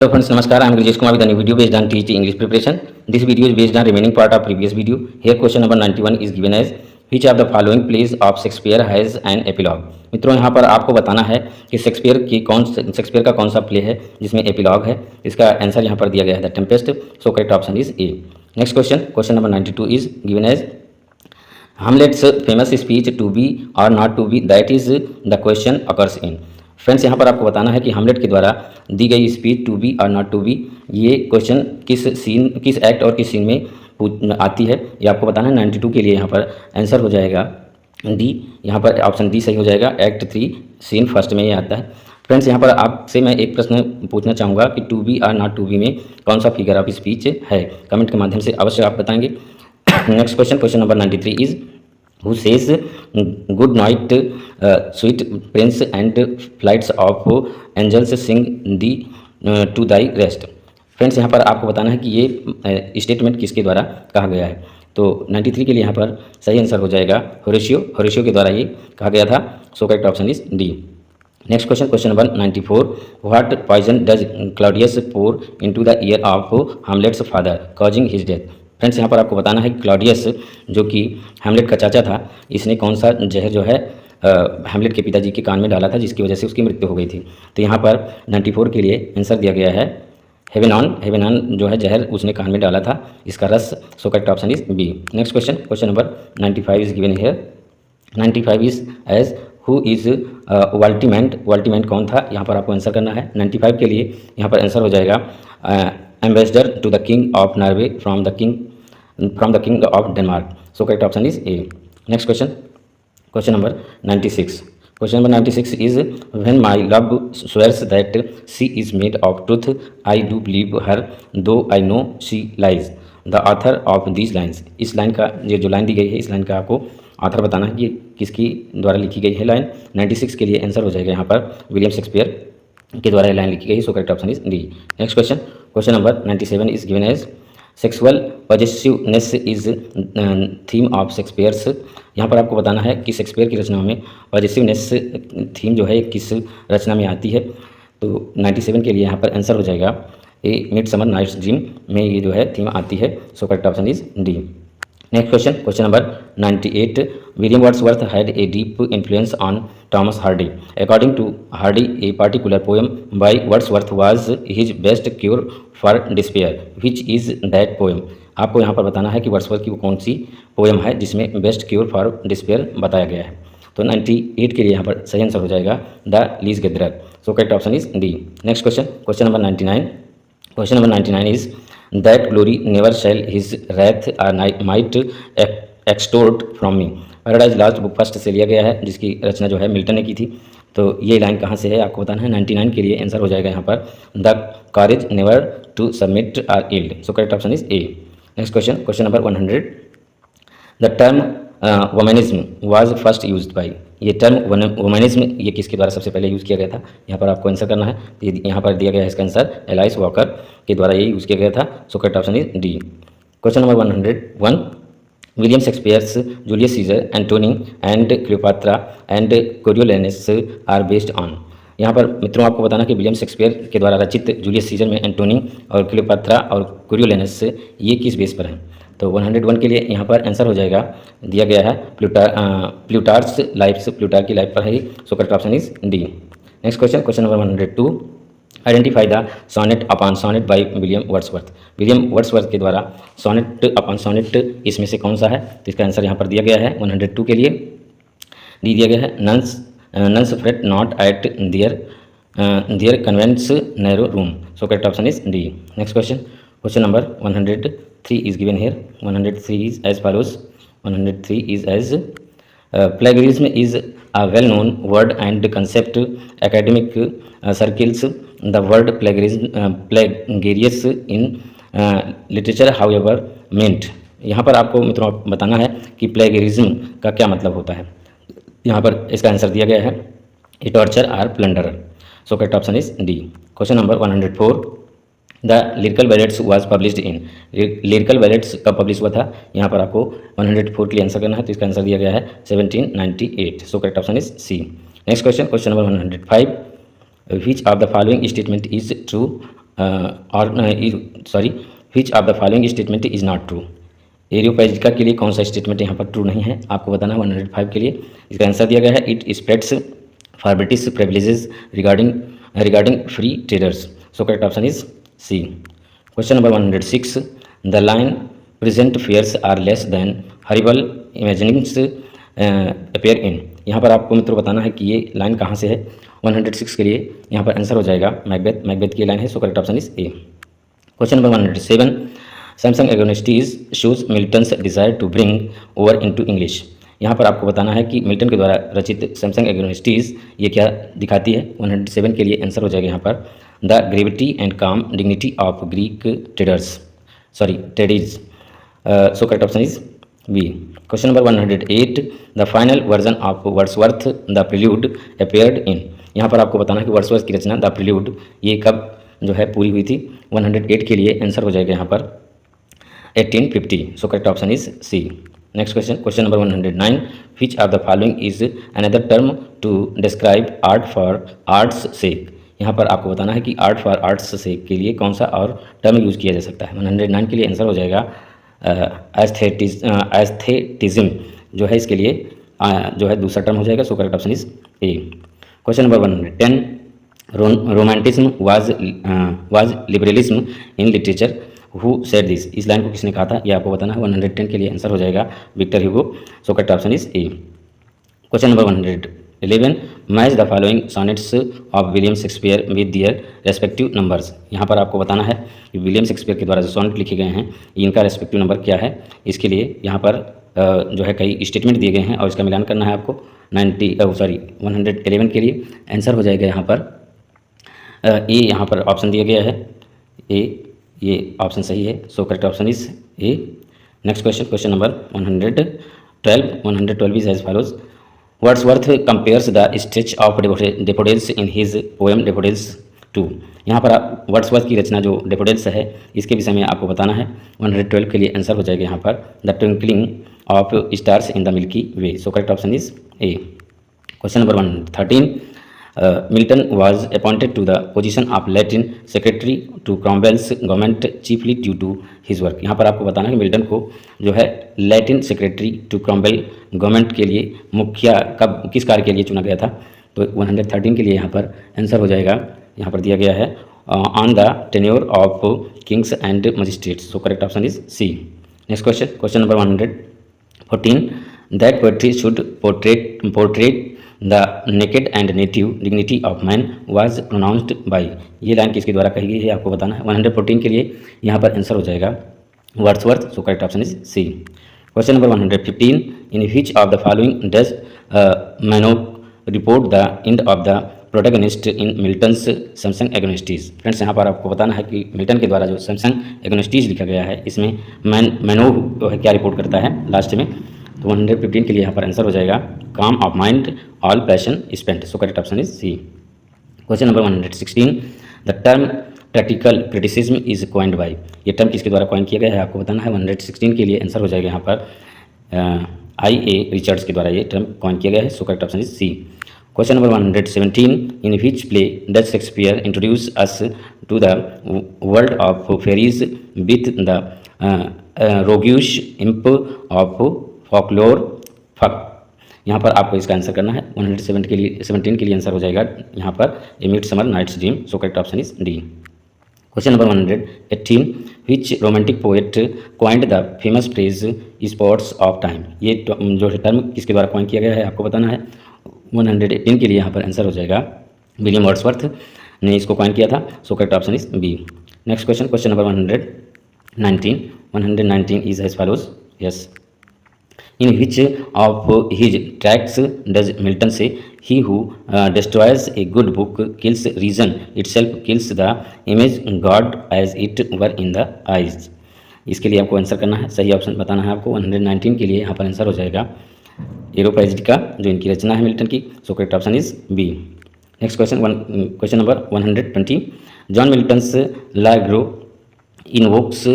Hello friends, Namaskar. I am Rajesh Kumar with a new video based on TET English preparation. This video is based on remaining part of previous video. Here question number 91 is given as which of the following plays of Shakespeare has an epilogue. मित्रों यहाँ पर आपको बताना है कि Shakespeare का कौन सा प्ले है जिसमें एपिलॉग है। इसका आंसर यहाँ पर दिया गया है the Tempest. So correct option is A. Next question number 92 is given as Hamlet's famous speech to be or not to be, that is the question occurs in। Friends यहाँ पर आपको बताना है कि हामलेट के द्वारा दी गई स्पीच टू बी और नॉट टू बी, ये क्वेश्चन किस एक्ट और किस सीन में आती है, ये आपको बताना है। 92 के लिए यहाँ पर आंसर हो जाएगा डी। यहाँ पर ऑप्शन डी सही हो जाएगा। एक्ट 3 सीन फर्स्ट में ये आता है। फ्रेंड्स यहाँ पर आपसे मैं एक प्रश्न पूछना चाहूँगा कि टू बी और नॉट टू बी में कौन सा फिगर ऑफ स्पीच है। कमेंट के माध्यम से अवश्य आप बताएंगे। Next question number 93 is who says good night sweet prince and flights of angels sing the to thy rest। Friends यहाँ पर आपको बताना है कि ये स्टेटमेंट किसके द्वारा कहा गया है। तो 93 के लिए यहाँ पर सही आंसर हो जाएगा होरेशियो के द्वारा ये कहा गया था। So correct option is D. Next question number 94 what poison does Claudius pour into the ear of Hamlet's father causing his death. Friends यहाँ पर आपको बताना है कि क्लॉडियस जो कि हैमलेट का चाचा था, इसने कौन सा जहर जो है हैमलेट के पिताजी के कान में डाला था जिसकी वजह से उसकी मृत्यु हो गई थी। तो यहाँ पर 94 के लिए आंसर दिया गया है हेवेनॉन जो है जहर उसने कान में डाला था, इसका रस। So correct option is B. Next question number 95 is given here. 95 is as who is Voltemand कौन था, यहाँ पर आपको आंसर करना है। 95 के लिए यहाँ पर आंसर हो जाएगा ambassador to the king of Norway from the king of Denmark. So correct option is A. Next question number 96। Question number 96 is when my love swears that she is made of truth I do believe her though I know she lies the author of these lines. इस line का ये जो line दी गई है, इस line का आपको author बताना है कि किसकी द्वारा लिखी गई है लाइन। 96 के लिए आंसर हो जाएगा यहाँ पर विलियम शेक्सपियर के द्वारा ये लाइन लिखी गई है। So correct option is D. Next question number 97 is given as sexual possessiveness is theme of Shakespeare's. यहाँ पर आपको बताना है कि शेक्सपियर की रचनाओं में पॉजेसिवनेस थीम जो है किस रचना में आती है। तो 97 के लिए यहाँ पर आंसर हो जाएगा ए मिडसमर नाइट्स ड्रीम में ये जो है थीम आती है। So correct option is D. Next question number 98 William Wordsworth had a deep influence on Thomas Hardy. According to Hardy a particular poem by Wordsworth was his best cure for despair which is that poem. आपको यहाँ पर बताना है कि Wordsworth की वो कौन सी poem है जिसमें बेस्ट क्योर फॉर डिस्पेयर बताया गया है। तो 98 के लिए यहाँ पर सही आंसर हो जाएगा the leech gatherer. So correct option is D. Next question number 99। Question number 99 is that glory never shall his wrath might extort from me. Paradise Lost book first से लिया गया है जिसकी रचना जो है मिल्टन ने की थी। तो ये लाइन कहाँ से है आपको बताना है। 99 के लिए आंसर हो जाएगा यहाँ पर the courage never to submit or yield. So correct option is A. Next question number 100 the term womanism was first used by. ये टर्म वुमेनिज्म ये किसके द्वारा सबसे पहले यूज़ किया गया था, यहाँ पर आपको आंसर करना है। तो यहाँ पर दिया गया है इसका आंसर एलाइस वॉकर के द्वारा ये यूज़ किया गया था। So correct option is D. Question number 101 William Shakespeare's Julius Caesar Antony and Cleopatra and Coriolanus are based on. यहाँ पर मित्रों आपको बताना कि विलियम शेक्सपियर के द्वारा रचित जूलियस सीजर में एंटोनी और क्लियोपात्रा और कोरियोलेनस ये किस बेस पर हैं। तो 101 के लिए यहाँ पर आंसर हो जाएगा दिया गया है प्लूटार्स लाइफ, प्लूटार की लाइफ पर है। So correct option is D. Next question number 102 identify the sonnet upon sonnet by William Wordsworth. William Wordsworth के द्वारा सोनेट अपॉन सोनेट इसमें से कौन सा है, तो इसका आंसर यहाँ पर दिया गया है 102 के लिए डी दिया गया है nuns freight not at there convents narrow room. So correct option is D. Next question number 103 is given here। 103 is as follows। 103 is as plagiarism is a well-known word and concept academic circles। The word plagiarious in literature however meant। यहाँ पर आपको मित्रों बताना है कि plagiarism का क्या मतलब होता है। यहाँ पर इसका आंसर दिया गया है a torture or plunderer. So correct option is D. Question number 104 the Lyrical Ballads was published in. Lyrical Ballads कब पब्लिश हुआ था, यहाँ पर आपको 104 के लिए आंसर करना है। तो इसका आंसर दिया गया है 1798। So correct option is C. Next question number 105 which of the following statement is true और sorry, which of the following statement is not true. Areopagitica के लिए कौन सा स्टेटमेंट यहाँ पर ट्रू नहीं है आपको बताना है 105 के लिए। इसका आंसर दिया गया है it spreads for British privileges regarding free traders. So correct option is C. Question number 106, the line present fears are less than horrible imaginings appear in. यहाँ पर आपको मित्रों बताना है कि ये लाइन कहाँ से है। 106 के लिए यहाँ पर आंसर हो जाएगा मैकबेथ की लाइन है। So correct option is A. Question number 107, Samson Agonistes shows Milton's desire to bring over into English. यहाँ पर आपको बताना है कि मिल्टन के द्वारा रचित सैमसंग एग्नोस्टीज ये क्या दिखाती है। 107 के लिए आंसर हो जाएगा यहाँ पर the gravity and calm dignity of Greek tragedies. So correct option is B. Question number 108, the final version of Wordsworth the Prelude appeared in. यहाँ पर आपको बताना है कि वर्ड्सवर्थ की रचना द प्रिल्यूड ये कब जो है पूरी हुई थी। 108 के लिए आंसर हो जाएगा यहाँ पर 1850। So correct option is C. Next question number 109, which of the following is another term to describe art for art's sake. यहाँ पर आपको बताना है कि आर्ट फॉर आर्ट्स सेक के लिए कौन सा और टर्म यूज़ किया जा सकता है। 109 के लिए आंसर हो जाएगा एस्थेटिज्म जो है इसके लिए जो है दूसरा टर्म हो जाएगा। सो correct option is A. Question number 110, romanticism was liberalism in literature, who said this. इस लाइन को किसने कहा था ये आपको बताना है। 110 के लिए आंसर हो जाएगा Victor Hugo. So correct option is A. Question number 111, match the following sonnets of William Shakespeare with their respective numbers. यहाँ पर आपको बताना है कि विलियम शेक्सपियर के द्वारा जो सॉनेट लिखे गए हैं इनका रेस्पेक्टिव नंबर क्या है। इसके लिए यहाँ पर जो है कई स्टेटमेंट दिए गए हैं और इसका मिलान करना है आपको। 111 के लिए आंसर हो जाएगा यहाँ पर ए। यहाँ पर ऑप्शन दिया गया है ए, ये ऑप्शन सही है। So correct option is A. Next question number 112 is as follows, Wordsworth compares the stretch of daffodils in his poem daffodils to. यहाँ पर आप वर्ड्सवर्थ की रचना जो डेफोडिल्स है इसके विषय में आपको बताना है। 112 के लिए आंसर हो जाएगा यहाँ पर the twinkling of stars in the milky way. So correct option is A. Question number 113, Milton was appointed to the position of Latin secretary to Cromwell's government chiefly due to his work। यहाँ पर आपको बताना है कि Milton को जो है Latin secretary to क्रॉम्वेल government के लिए मुखिया कब किस कार्य के लिए चुना गया था। तो 113 के लिए यहाँ पर आंसर हो जाएगा, यहाँ पर दिया गया है on the tenure of kings and magistrates. So correct option is C. Next question number 114, that poetry should portrait the naked and native dignity of man was pronounced by. ये लाइन किसके द्वारा कही गई है आपको बताना है। 114 के लिए यहाँ पर आंसर हो जाएगा Wordsworth. So correct option is C. Question number 115, in which of the following does Manoa report the end of the protagonist in Milton's Samson Agonistes. Friends यहाँ पर आपको बताना है कि मिल्टन के द्वारा जो सैमसंग एग्नोस्टीज लिखा गया है इसमें मैनो क्या रिपोर्ट करता है लास्ट में। तो 115 के लिए यहाँ पर आंसर हो जाएगा calm of mind all passion spent. So correct option is C. Question number 116, the term practical criticism is coined by. ये टर्म किसके द्वारा कॉइन किया गया है आपको बताना है। 116 के लिए आंसर हो जाएगा यहाँ पर I.A. रिचर्ड्स के द्वारा ये टर्म कॉइन किया गया है। So correct option is C. Question number 117, in which play does Shakespeare introduce us to the world of fairies with the roguish imp of folklore Puck. यहाँ पर आपको इसका आंसर करना है। 117 के लिए आंसर हो जाएगा यहाँ पर A Midsummer Night's Dream. So correct option is D. Question number 118, which romantic poet coined the famous phrase spots of time. ये जो टर्म किसके द्वारा क्वाइन किया गया है आपको बताना है। 118 के लिए यहाँ पर आंसर हो जाएगा विलियम वर्ड्सवर्थ ने इसको क्वाइन किया था। So correct option is B. Next question number 119 is as follows, yes. In which of his tracts does Milton say, he who destroys a good book kills reason itself, kills the image God as it were in the eyes। इसके लिए आपको answer करना है, सही option बताना है आपको। 119 के लिए यहाँ पर आंसर हो जाएगा एरोपैजिका जो इनकी रचना है मिल्टन की। So correct option is B. Next question number 120, John Milton's L'Allegro invokes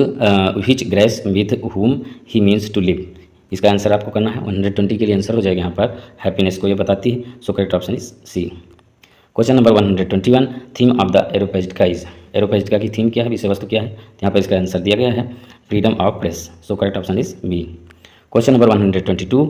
which grace with whom he means to live। इसका आंसर आपको करना है। 120 के लिए आंसर हो जाएगा यहाँ पर हैप्पीनेस को ये बताती है। So correct option is C. Question number 121, theme of the Areopagitica is. Areopagitica की थीम क्या है, विषय वस्तु क्या है, तो यहाँ पर इसका आंसर दिया गया है freedom of press. So correct option is B. Question number 122,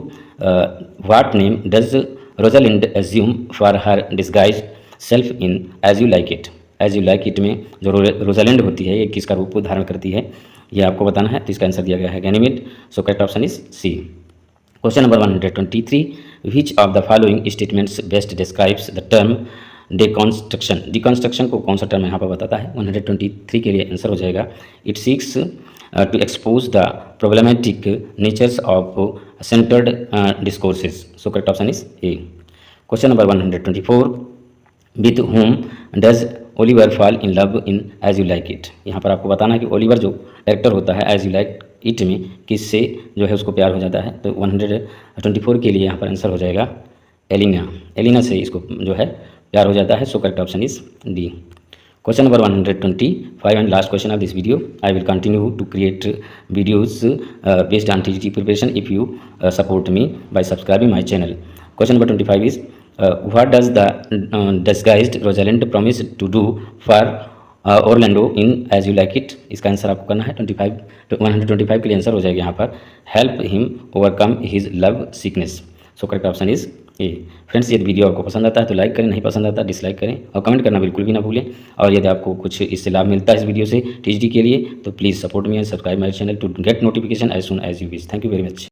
what name does Rosalind assume for her disguised self in as you like it. As you like it में जो रोजालिंड होती है ये किसका रूप धारण करती है, ये आपको बताना है। तो इसका आंसर दिया गया है Ganymede. So correct option is C. Question number 123, which of the following statements best describes the term deconstruction. Deconstruction को कौन सा टर्म यहाँ पर बताता है। 123 के लिए आंसर हो जाएगा it seeks to expose the problematic natures of centered discourses. So correct option is A. Question number 124, with whom does Oliver fall in love in As You Like It। यहाँ पर आपको बताना है कि ओलिवर जो character होता है As You Like It में किससे जो है उसको प्यार हो जाता है। तो 124 के लिए यहाँ पर आंसर हो जाएगा एलिना। एलिना से इसको जो है प्यार हो जाता है। So correct option is D. Question number 125 and last question of this video. I will continue to create videos based on TGT preparation if you support me by subscribing my channel. Question number 25 is what does the disguised Rosalind promise to do for Orlando in As You Like It। इसका answer आपको करना है 125 के लिए answer हो जाएगा यहाँ पर help him overcome his love sickness. So correct option is A. Friends, यदि वीडियो आपको पसंद आता है तो लाइक करें, नहीं पसंद आता डिसलाइक करें और कमेंट करना बिल्कुल भी ना भूलें। और यदि आपको कुछ इससे लाभ मिलता है इस वीडियो से टीजीटी के लिए तो please support me and subscribe my channel to get notification as soon as you wish. Thank you very much.